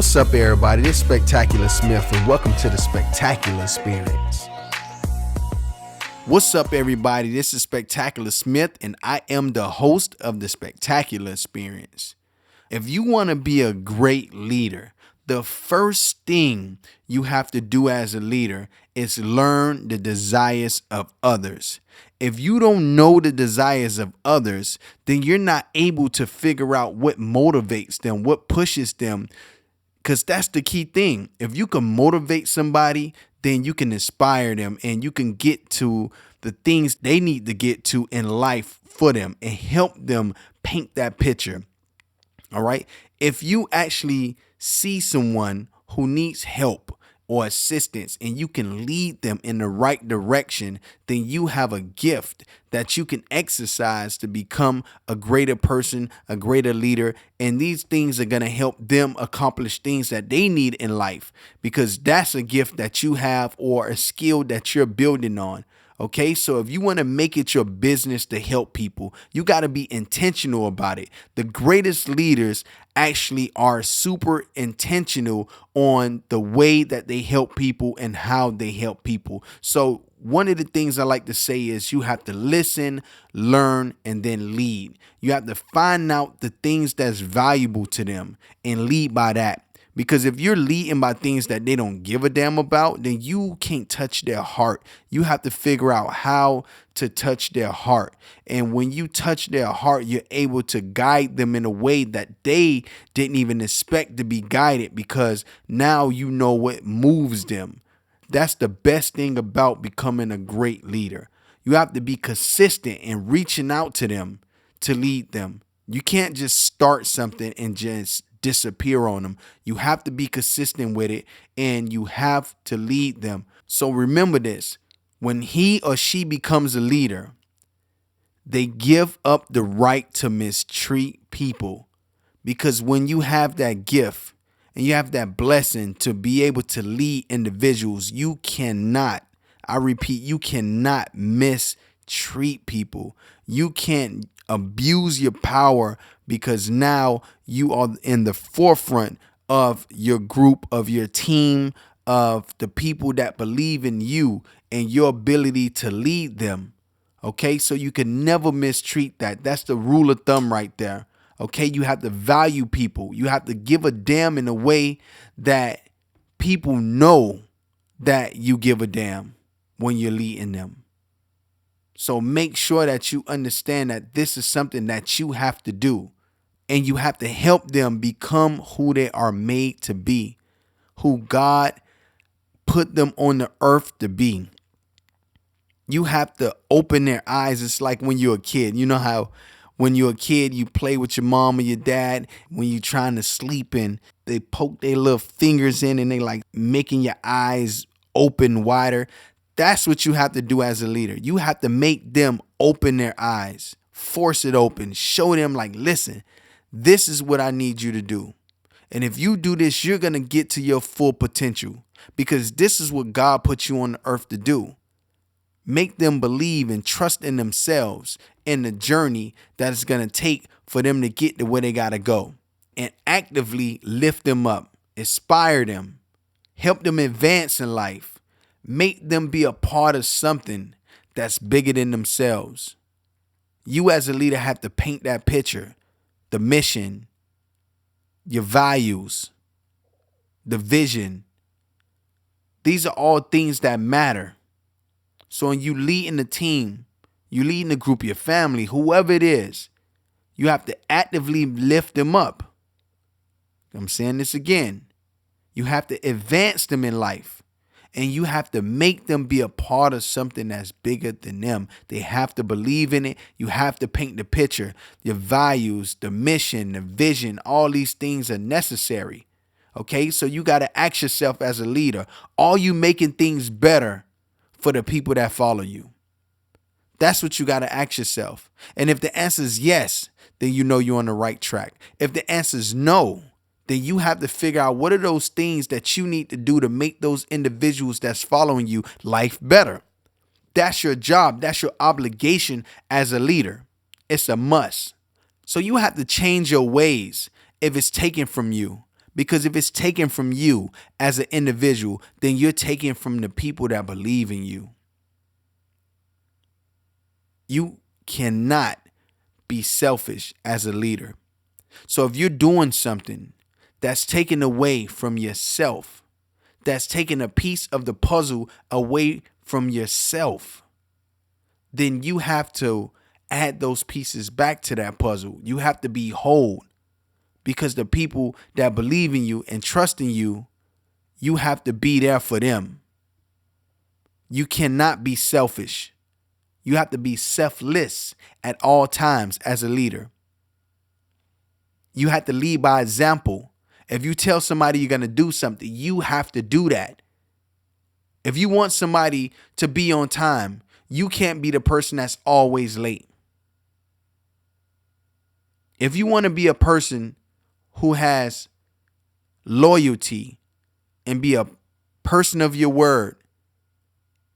What's up, everybody? This is Spectacular Smith, and welcome to the Spectacular Experience. What's up, everybody? This is Spectacular Smith, and I am the host of the Spectacular Experience. If you want to be a great leader, the first thing you have to do as a leader is learn the desires of others. If you don't know the desires of others, then you're not able to figure out what motivates them, what pushes them, because that's the key thing. If you can motivate somebody, then you can inspire them and you can get to the things they need to get to in life for them and help them paint that picture. All right. If you actually see someone who needs help or assistance and you can lead them in the right direction, then you have a gift that you can exercise to become a greater person, a greater leader. And these things are going to help them accomplish things that they need in life, because that's a gift that you have or a skill that you're building on. Okay, so if you want to make it your business to help people, you got to be intentional about it. The greatest leaders actually are super intentional on the way that they help people and how they help people. So one of the things I like to say is you have to listen, learn, and then lead. You have to find out the things that's valuable to them and lead by that. Because if you're leading by things that they don't give a damn about, then you can't touch their heart. You have to figure out how to touch their heart. And when you touch their heart, you're able to guide them in a way that they didn't even expect to be guided, because now you know what moves them. That's the best thing about becoming a great leader. You have to be consistent in reaching out to them to lead them. You can't just start something and just disappear on them. You have to be consistent with it and you have to lead them. So remember this: when he or she becomes a leader, they give up the right to mistreat people. Because when you have that gift and you have that blessing to be able to lead individuals, you cannot, I repeat, you cannot mistreat people. You can't abuse your power, because now you are in the forefront of your group, of your team, of the people that believe in you and your ability to lead them. Okay, so you can never mistreat that. That's the rule of thumb right there. Okay, you have to value people. You have to give a damn in a way that people know that you give a damn when you're leading them. So make sure that you understand that this is something that you have to do. And you have to help them become who they are made to be, who God put them on the earth to be. You have to open their eyes. It's like when you're a kid. You know how when you're a kid, you play with your mom or your dad. When you're trying to sleep and they poke their little fingers in and they like making your eyes open wider. That's what you have to do as a leader. You have to make them open their eyes, force it open, show them like, listen, this is what I need you to do. And if you do this, you're going to get to your full potential, because this is what God put you on the earth to do. Make them believe and trust in themselves and the journey that it's going to take for them to get to where they got to go, and actively lift them up, inspire them, help them advance in life. Make them be a part of something that's bigger than themselves. You as a leader have to paint that picture, the mission, your values, the vision. These are all things that matter. So when you lead in the team, you lead in the group, your family, whoever it is, you have to actively lift them up. I'm saying this again. You have to advance them in life. And you have to make them be a part of something that's bigger than them. They have to believe in it. You have to paint the picture, your values, the mission, the vision. All these things are necessary. Okay, so you got to ask yourself as a leader, are you making things better for the people that follow you? That's what you got to ask yourself. And if the answer is yes, then you know you're on the right track. If the answer is no, then you have to figure out what are those things that you need to do to make those individuals that's following you life better. That's your job. That's your obligation as a leader. It's a must. So you have to change your ways if it's taken from you. Because if it's taken from you as an individual, then you're taking from the people that believe in you. You cannot be selfish as a leader. So if you're doing something that's taken away from yourself, that's taking a piece of the puzzle away from yourself, then you have to add those pieces back to that puzzle. You have to be whole, because the people that believe in you and trust in you, you have to be there for them. You cannot be selfish. You have to be selfless at all times as a leader. You have to lead by example. If you tell somebody you're going to do something, you have to do that. If you want somebody to be on time, you can't be the person that's always late. If you want to be a person who has loyalty and be a person of your word,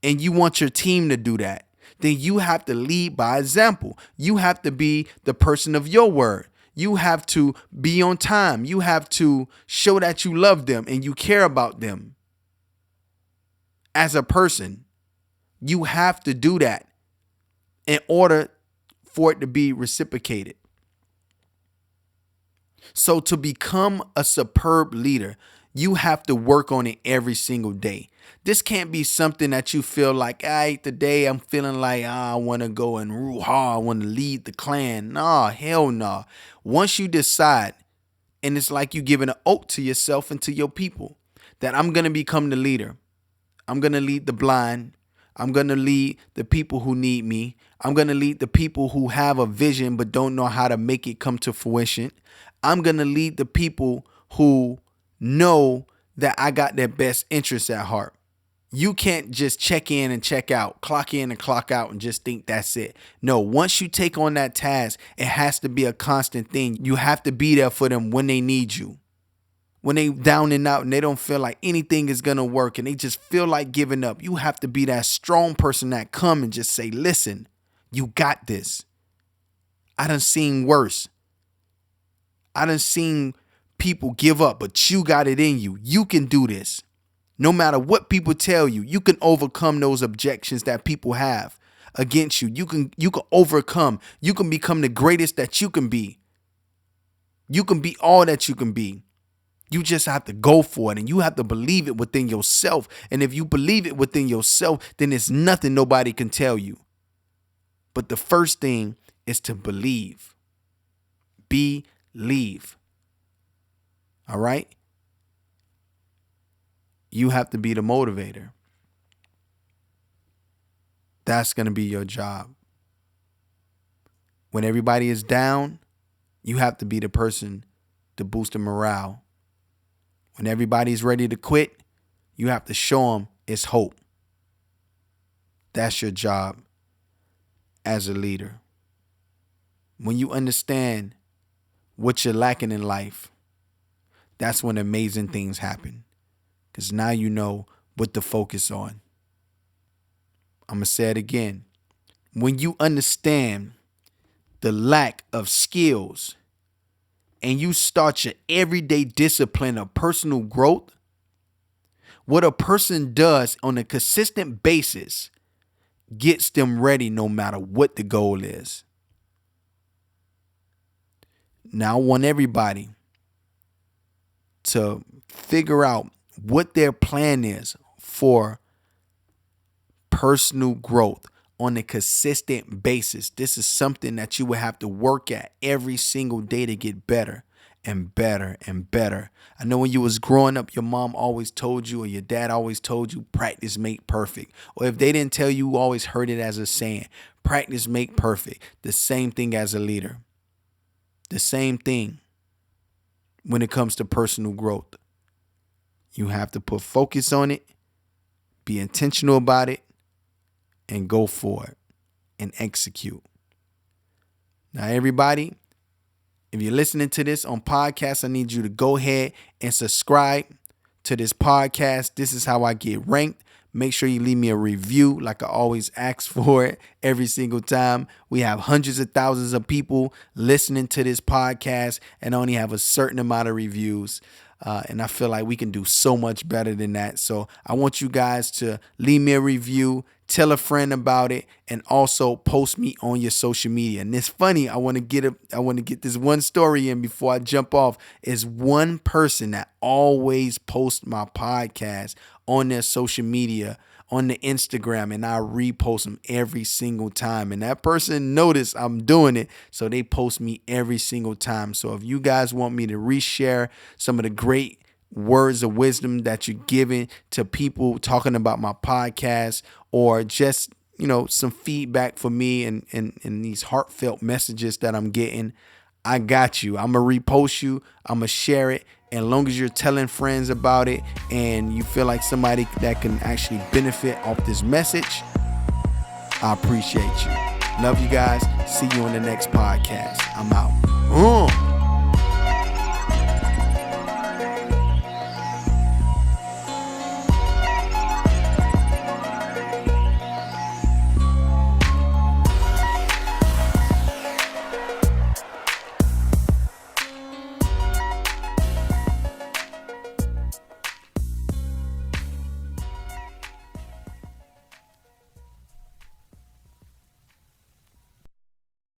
and you want your team to do that, then you have to lead by example. You have to be the person of your word. You have to be on time. You have to show that you love them and you care about them. As a person, you have to do that in order for it to be reciprocated. So to become a superb leader, you have to work on it every single day. This can't be something that you feel like, today I'm feeling like I want to go and rule hard. I want to lead the clan. Nah, hell nah. Once you decide, and it's like you giving an oath to yourself and to your people, that I'm going to become the leader. I'm going to lead the blind. I'm going to lead the people who need me. I'm going to lead the people who have a vision but don't know how to make it come to fruition. I'm going to lead the people who know that I got their best interests at heart. You can't just check in and check out, clock in and clock out and just think that's it. No, once you take on that task, it has to be a constant thing. You have to be there for them when they need you. When they down and out and they don't feel like anything is going to work and they just feel like giving up, you have to be that strong person that come and just say, listen, you got this. I done seen worse. I done seen people give up, but you got it in you. You can do this. No matter what people tell you, you can overcome those objections that people have against you. You can overcome. You can become the greatest that you can be. You can be all that you can be. You just have to go for it, and you have to believe it within yourself. And if you believe it within yourself, then there's nothing nobody can tell you. But the first thing is to believe. Believe. All right? You have to be the motivator. That's going to be your job. When everybody is down, you have to be the person to boost the morale. When everybody's ready to quit, you have to show them it's hope. That's your job as a leader. When you understand what you're lacking in life, that's when amazing things happen. Because now you know what to focus on. I'm going to say it again. When you understand the lack of skills and you start your everyday discipline of personal growth, what a person does on a consistent basis gets them ready no matter what the goal is. Now I want everybody to figure out what their plan is for personal growth on a consistent basis. This is something that you will have to work at every single day to get better and better and better. I know when you was growing up, your mom always told you, or your dad always told you, practice make perfect. Or if they didn't tell you, you always heard it as a saying, practice make perfect. The same thing as a leader. The same thing when it comes to personal growth. You have to put focus on it, be intentional about it, and go for it and execute. Now, everybody, if you're listening to this on podcast, I need you to go ahead and subscribe to this podcast. This is how I get ranked. Make sure you leave me a review like I always ask for it every single time. We have hundreds of thousands of people listening to this podcast and only have a certain amount of reviews. And I feel like we can do so much better than that. So I want you guys to leave me a review, tell a friend about it, and also post me on your social media. And it's funny, I want to get this one story in before I jump off. Is one person that always posts my podcast on their social media, on the Instagram, and I repost them every single time. And that person noticed I'm doing it, so they post me every single time. So if you guys want me to reshare some of the great words of wisdom that you're giving to people talking about my podcast, or just, some feedback for me and these heartfelt messages that I'm getting, I got you. I'm going to repost you. I'm going to share it. And as long as you're telling friends about it and you feel like somebody that can actually benefit off this message, I appreciate you. Love you guys. See you on the next podcast. I'm out.